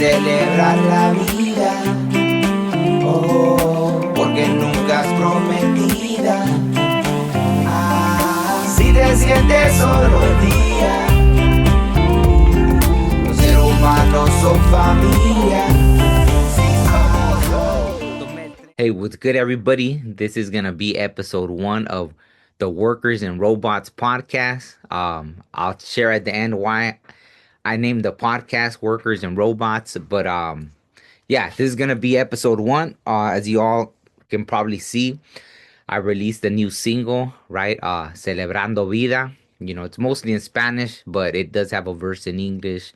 celebrar la vida, oh, porque nunca es prometida. Si te sientes solo el día, los seres humanos son familia. Hey, what's good, everybody? This is gonna be episode 1 of the Workers and Robots podcast. I'll share at the end why I named the podcast Workers and Robots, but yeah, this is gonna be episode 1. As you all can probably see, I released a new single, right? Celebrando Vida. You know, it's mostly in Spanish, but it does have a verse in English.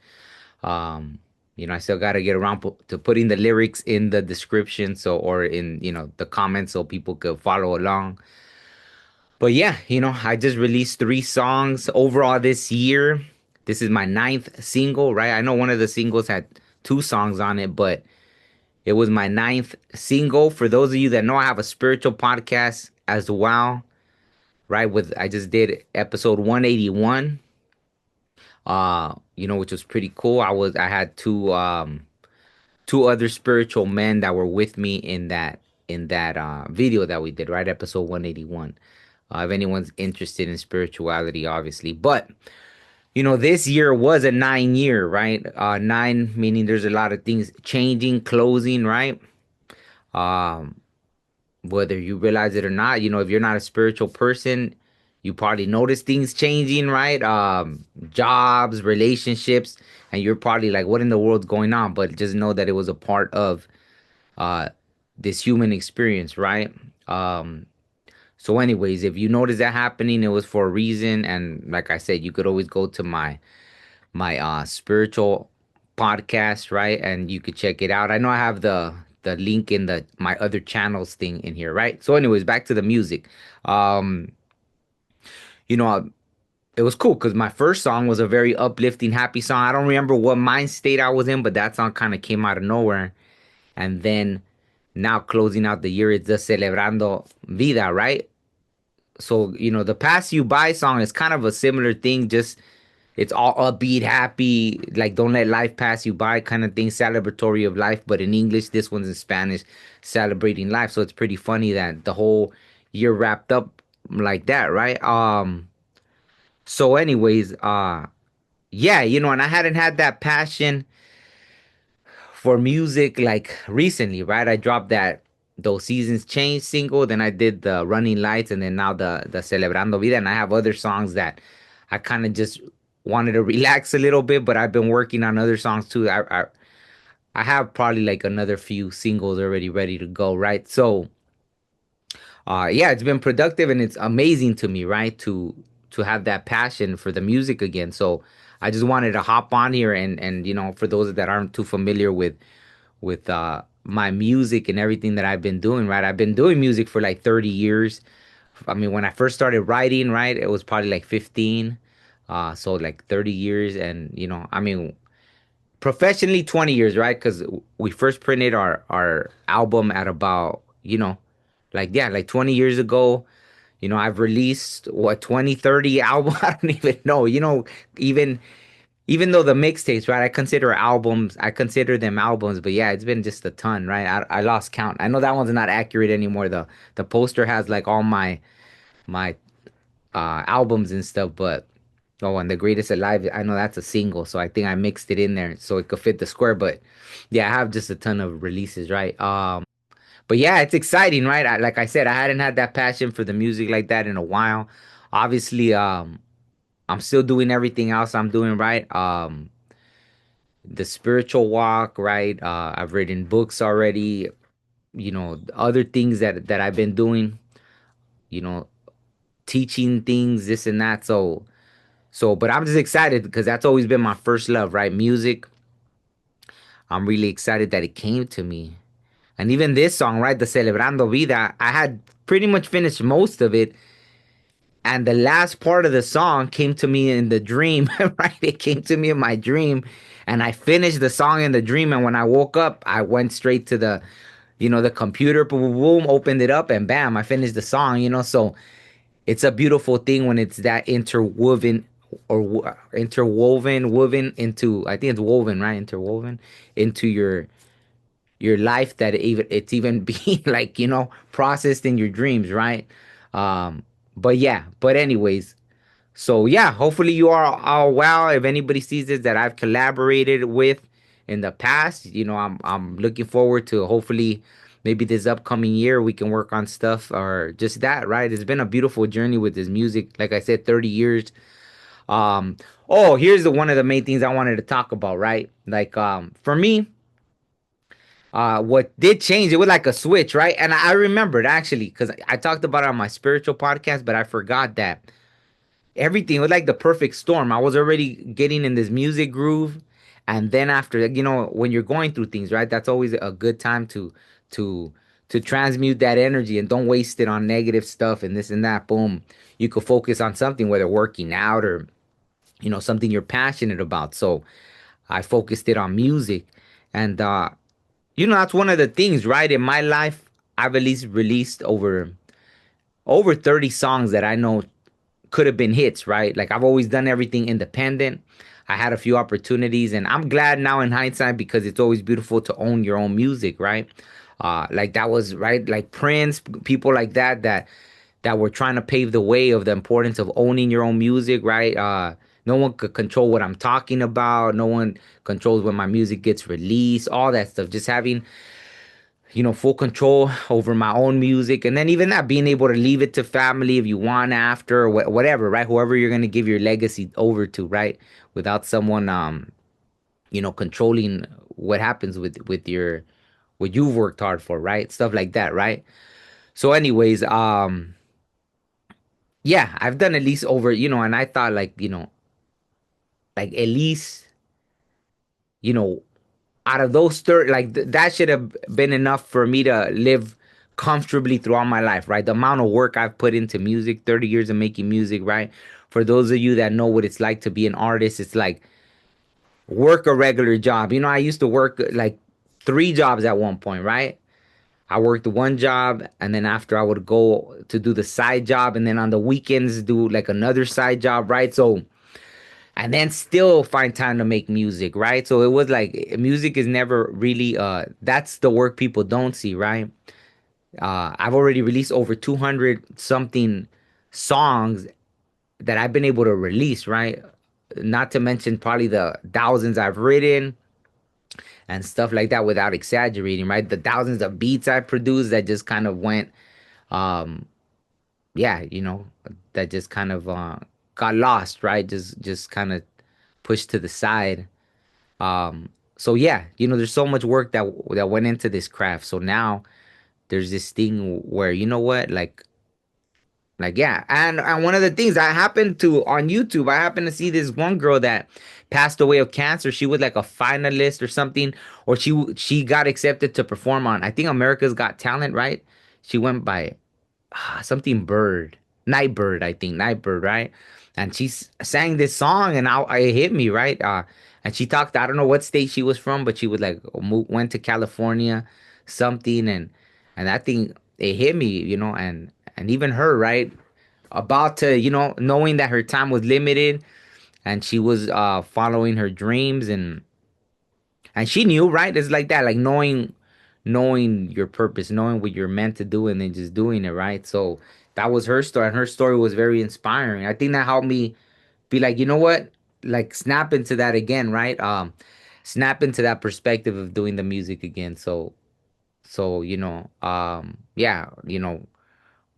Um, I still got to get around to putting the lyrics in the description, or in, the comments so people could follow along. But yeah, I just released 3 songs overall this year. This is my 9th single, right? I know one of the singles had 2 songs on it, but it was my 9th single. For those of you that know, I have a spiritual podcast as well, right? I just did episode 181, which was pretty cool. I had two other spiritual men that were with me in that video that we did, right? Episode 181. If anyone's interested in spirituality, obviously. But this year was a 9 year, right? Nine meaning there's a lot of things changing, closing, right? Um, Whether you realize it or not, if you're not a spiritual person, you probably notice things changing, right? Jobs, relationships, and you're probably like, what in the world's going on? But just know that it was a part of uh this human experience, right? So anyways, if you notice that happening, it was for a reason. And like I said, you could always go to my spiritual podcast, right? And you could check it out. I know I have the link in the my other channels thing in here, right? So anyways, back to the music. Um, you know, it was cool because my first song was a very uplifting, happy song. I don't remember what mind state I was in, but that song kind of came out of nowhere. And then now closing out the year, it's the Celebrando Vida, right? So, the Pass You By song is kind of a similar thing, just it's all upbeat, happy, like don't let life pass you by kind of thing, celebratory of life. But in English, this one's in Spanish, celebrating life. So it's pretty funny that the whole year wrapped up like that, right? So anyways, yeah, and I hadn't had that passion for music like recently, right? I dropped that Those Seasons Change single, then I did the Running Lights, and then now the Celebrando Vida, and I have other songs that I kind of just wanted to relax a little bit, but I've been working on other songs too. I have probably like another few singles already ready to go, right? So yeah, it's been productive and it's amazing to me, right? To have that passion for the music again. So I just wanted to hop on here and for those that aren't too familiar with my music and everything that I've been doing, right? I've been doing music for like 30 years. I mean, when I first started writing, right, it was probably like 15. So like 30 years. And, I mean, professionally 20 years, right? Because we first printed our album at about, like, yeah, like 20 years ago. I've released what, 20, 30 albums. I don't even know, even even though the mixtapes, right? I consider them albums, but yeah, it's been just a ton, right? I lost count. I know that one's not accurate anymore. The poster has like all my albums and stuff, but oh, and the greatest alive, I know that's a single, so I think I mixed it in there so it could fit the square. But yeah, I have just a ton of releases, right? But yeah, it's exciting, right? Like I said, I hadn't had that passion for the music like that in a while. Obviously, I'm still doing everything else I'm doing, right? The spiritual walk, right? I've written books already, other things that I've been doing, you know, teaching things, this and that. But I'm just excited because that's always been my first love, right? Music. I'm really excited that it came to me. And even this song, right? The Celebrando Vida, I had pretty much finished most of it. And the last part of the song came to me in the dream, right? It came to me in my dream. And I finished the song in the dream. And when I woke up, I went straight to the computer, boom, boom, boom, opened it up, and bam, I finished the song. So it's a beautiful thing when it's that interwoven or interwoven, woven into, I think it's woven, right? Interwoven into your life, that it's even being like, processed in your dreams, right? Um, but yeah, but anyways, so yeah, hopefully you are all well. If anybody sees this that I've collaborated with in the past, I'm looking forward to, hopefully maybe this upcoming year we can work on stuff or just that, right? It's been a beautiful journey with this music. Like I said, 30 years. Um, oh, here's one of the main things I wanted to talk about, right? Like for me, what did change, it was like a switch, right? And I remembered actually, because I talked about it on my spiritual podcast, but I forgot that everything was like the perfect storm. I was already getting in this music groove, and then after, when you're going through things, right? That's always a good time to to transmute that energy and don't waste it on negative stuff and this and that. Boom, you could focus on something, whether working out or something you're passionate about. So I focused it on music, and that's one of the things, right? In my life, I've at least released over 30 songs that I know could have been hits, right? Like I've always done everything independent. I had a few opportunities, and I'm glad now in hindsight, because it's always beautiful to own your own music, right? Like that was right, like Prince, people like that were trying to pave the way of the importance of owning your own music, right? No one could control what I'm talking about. No one controls when my music gets released, all that stuff. Just having full control over my own music. And then even that, being able to leave it to family if you want after, or whatever, right? Whoever you're going to give your legacy over to, right? Without someone, controlling what happens with your, what you've worked hard for, right? Stuff like that, right? So anyways, yeah, I've done at least over, and I thought like, like at least, you know, out of those 30, like that should have been enough for me to live comfortably throughout my life, right? The amount of work I've put into music, 30 years of making music, right? For those of you that know what it's like to be an artist, it's like work a regular job. I used to work like three jobs at one point, right? I worked one job, and then after I would go to do the side job, and then on the weekends do like another side job, right? So and then still find time to make music, right? So it was like music is never really that's the work people don't see, right? I've already released over 200 something songs that I've been able to release, right? Not to mention probably the thousands I've written and stuff like that, without exaggerating, right? The thousands of beats I produced that just kind of went um yeah, that just kind of got lost, right? Just kind of pushed to the side. So yeah, there's so much work that went into this craft. So now there's this thing where, what, like yeah, and one of the things I happened to on YouTube, I happened to see this one girl that passed away of cancer. She was like a finalist or something, or she got accepted to perform on, I think, America's Got Talent, right? She went by something bird, Nightbird, I think, Nightbird, right? And she sang this song, and it hit me, right? And she talked, I don't know what state she was from, but she was like went to California, something, and I think it hit me, and even her, right? About to, knowing that her time was limited, and she was following her dreams, and she knew, right? It's like that, like knowing your purpose, knowing what you're meant to do, and then just doing it, right? So that was her story, and her story was very inspiring. I think that helped me be like, you know what? Like snap into that again, right? Snap into that perspective of doing the music again. So yeah,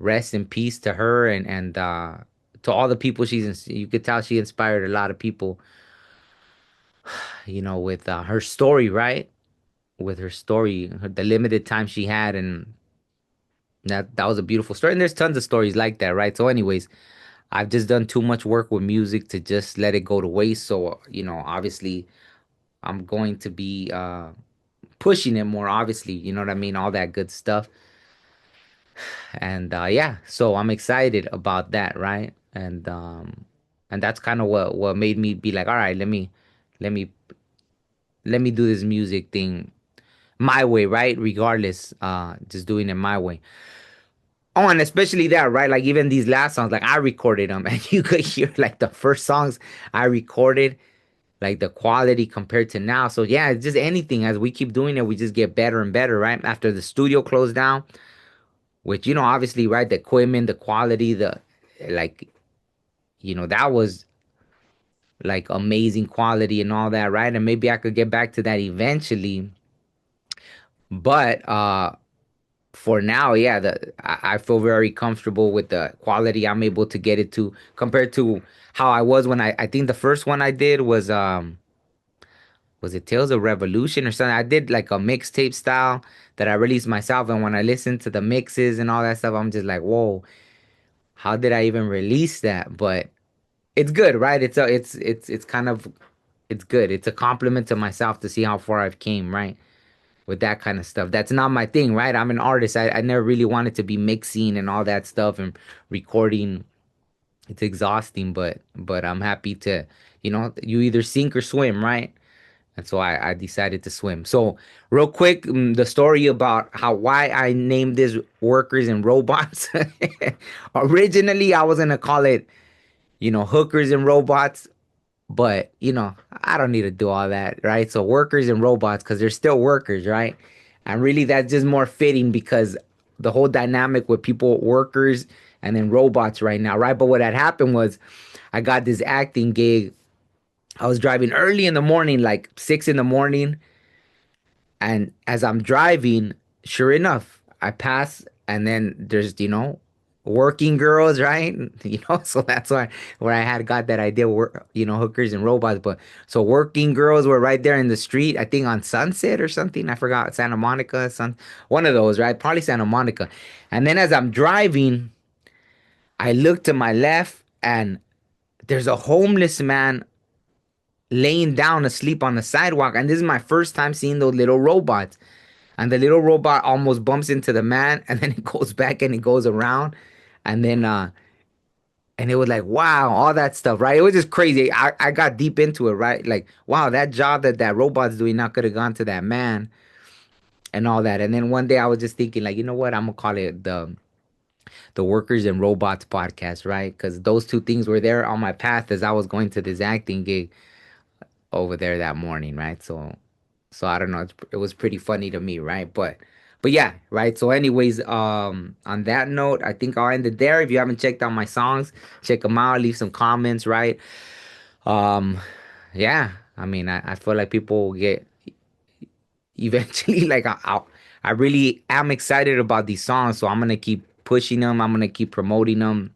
rest in peace to her, and to all the people you could tell she inspired a lot of people, with her story, right? With her story, the limited time she had, and that was a beautiful story. And there's tons of stories like that, right? So, anyways, I've just done too much work with music to just let it go to waste. So, obviously, I'm going to be pushing it more. Obviously, you know what I mean, all that good stuff. And yeah, so I'm excited about that, right? And that's kind of what made me be like, all right, let me let me do this music thing my way, right? Regardless, just doing it my way. Oh, and especially that, right? Like even these last songs, like I recorded them, and you could hear like the first songs I recorded, like the quality compared to now. So yeah, it's just anything. As we keep doing it, we just get better and better, right? After the studio closed down, which obviously, right, the equipment, the quality, the like, that was like amazing quality and all that, right? And maybe I could get back to that eventually. But for now, yeah, I feel very comfortable with the quality I'm able to get it to compared to how I was when I think the first one I did was it Tales of Revolution or something? I did like a mixtape style that I released myself, and when I listened to the mixes and all that stuff, I'm just like, whoa, how did I even release that? But it's good, right? It's kind of it's good. It's a compliment to myself to see how far I've came, right? With that kind of stuff. That's not my thing, right? I'm an artist. I never really wanted to be mixing and all that stuff and recording. It's exhausting, but I'm happy to, you either sink or swim, right? And so I decided to swim. So real quick, the story about why I named this Workers and Robots. Originally, I was gonna call it, Hookers and Robots, but I don't need to do all that, right? So workers and robots, because they're still workers, right? And really, that's just more fitting because the whole dynamic with people, workers, and then robots right now, right? But what had happened was I got this acting gig. I was driving early in the morning, like 6 in the morning, and as I'm driving, sure enough, I pass, and then there's, working girls, right? So that's why where I had got that idea, hookers and robots. But so working girls were right there in the street, I think on Sunset or something. I forgot, Santa Monica, one of those, right? Probably Santa Monica. And then as I'm driving, I look to my left, and there's a homeless man laying down asleep on the sidewalk. And this is my first time seeing those little robots. And the little robot almost bumps into the man, and then it goes back and it goes around. And then and it was like, wow, all that stuff, right? It was just crazy. I got deep into it, right? Like, wow, that job that robot's doing not could have gone to that man and all that. And then one day I was just thinking, like, you know what? I'm gonna call it the Workers and Robots podcast, right? Because those two things were there on my path as I was going to this acting gig over there that morning, right? So I don't know. It was pretty funny to me, right? But yeah, right. So anyways, on that note, I think I'll end it there. If you haven't checked out my songs, check them out. Leave some comments, right? Um, yeah. I mean, I feel like people will get eventually. Like I really am excited about these songs, so I'm gonna keep pushing them. I'm gonna keep promoting them.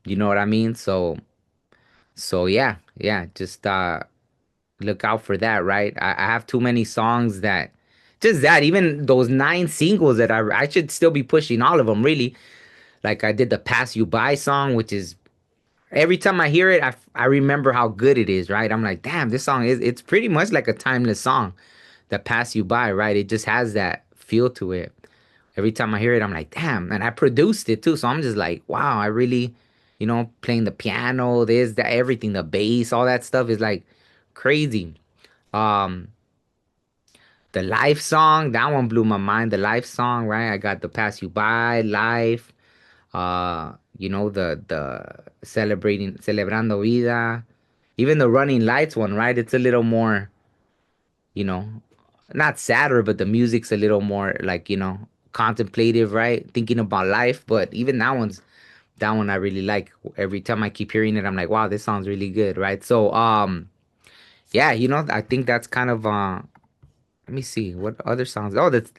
You know what I mean? So yeah, yeah. Just look out for that, right? I have too many songs that just that, even those 9 singles that I should still be pushing all of them, really. Like I did the Pass You By song, which is every time I hear it, I remember how good it is, right? I'm like, damn, this song it's pretty much like a timeless song, that Pass You By, right? It just has that feel to it. Every time I hear it, I'm like, damn, and I produced it too. So I'm just like, wow, I really, playing the piano, this, that, everything, the bass, all that stuff is like crazy. Um, the Life song, that one blew my mind. The Life song, right? I got the Pass You By, Life, the celebrating Celebrando Vida. Even the Running Lights one, right? It's a little more, you know, not sadder, but the music's a little more like, contemplative, right? Thinking about life. But even that one I really like. Every time I keep hearing it, I'm like, wow, this song's really good, right? So yeah, I think that's kind of let me see what other songs. Oh, that's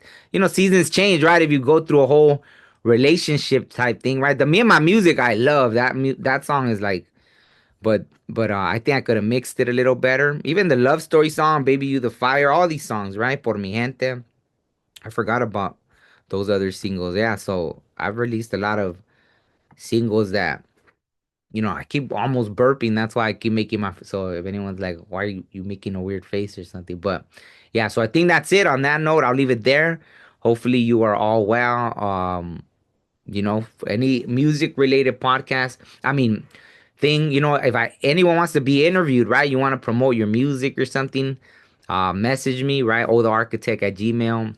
seasons change, right? If you go through a whole relationship type thing, right? The Me and My Music, I love that song is like, but I think I could have mixed it a little better. Even the love story song, Baby You the Fire, all these songs, right? Por Mi Gente. I forgot about those other singles. Yeah, so I've released a lot of singles that I keep almost burping. That's why I keep making my. So if anyone's like, why are you making a weird face or something? But yeah, so I think that's it. On that note, I'll leave it there. Hopefully you are all well. Any music related podcast. I mean, thing, if anyone wants to be interviewed, right? You want to promote your music or something, message me, right? Architect at Gmail.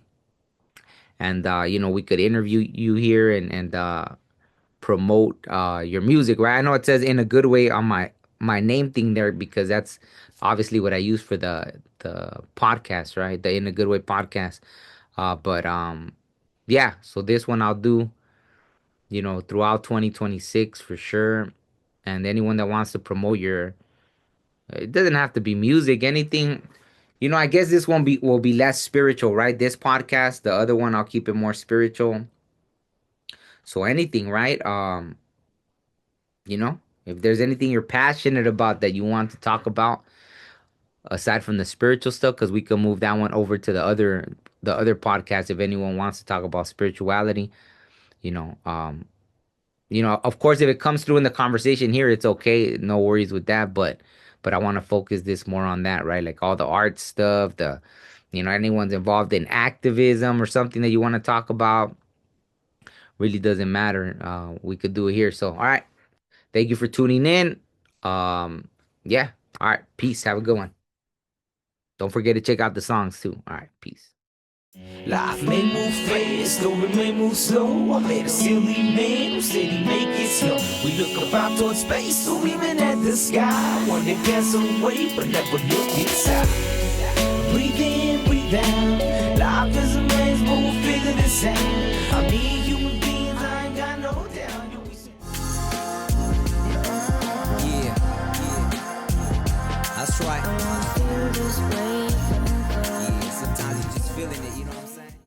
and we could interview you here and promote your music, right? I know it says in a good way on my name thing there because that's obviously what I use for the podcast, right? The In a Good Way podcast. But yeah, so this one I'll do, throughout 2026 for sure. And anyone that wants to promote it doesn't have to be music, anything. I guess this one will be less spiritual, right? This podcast, the other one, I'll keep it more spiritual. So anything, right? If there's anything you're passionate about that you want to talk about aside from the spiritual stuff, because we can move that one over to the other podcast if anyone wants to talk about spirituality. You know, um, of course, if it comes through in the conversation here, it's okay. No worries with that. But I want to focus this more on that, right? Like all the art stuff, anyone's involved in activism or something that you want to talk about, really doesn't matter. We could do it here. So, all right. Thank you for tuning in. Yeah. All right. Peace. Have a good one. Don't forget to check out the songs too. All right. Peace. Life may move fast, story may move slow. I met a silly man who said he make it slow. We look up out towards space, or even at the sky. One day pass away, but never look inside. Breathe in, breathe out. Life is a maze, but we'll figure this out. I mean, human beings, I ain't got no doubt. Yeah, that's right. Yeah, sometimes you just feeling it.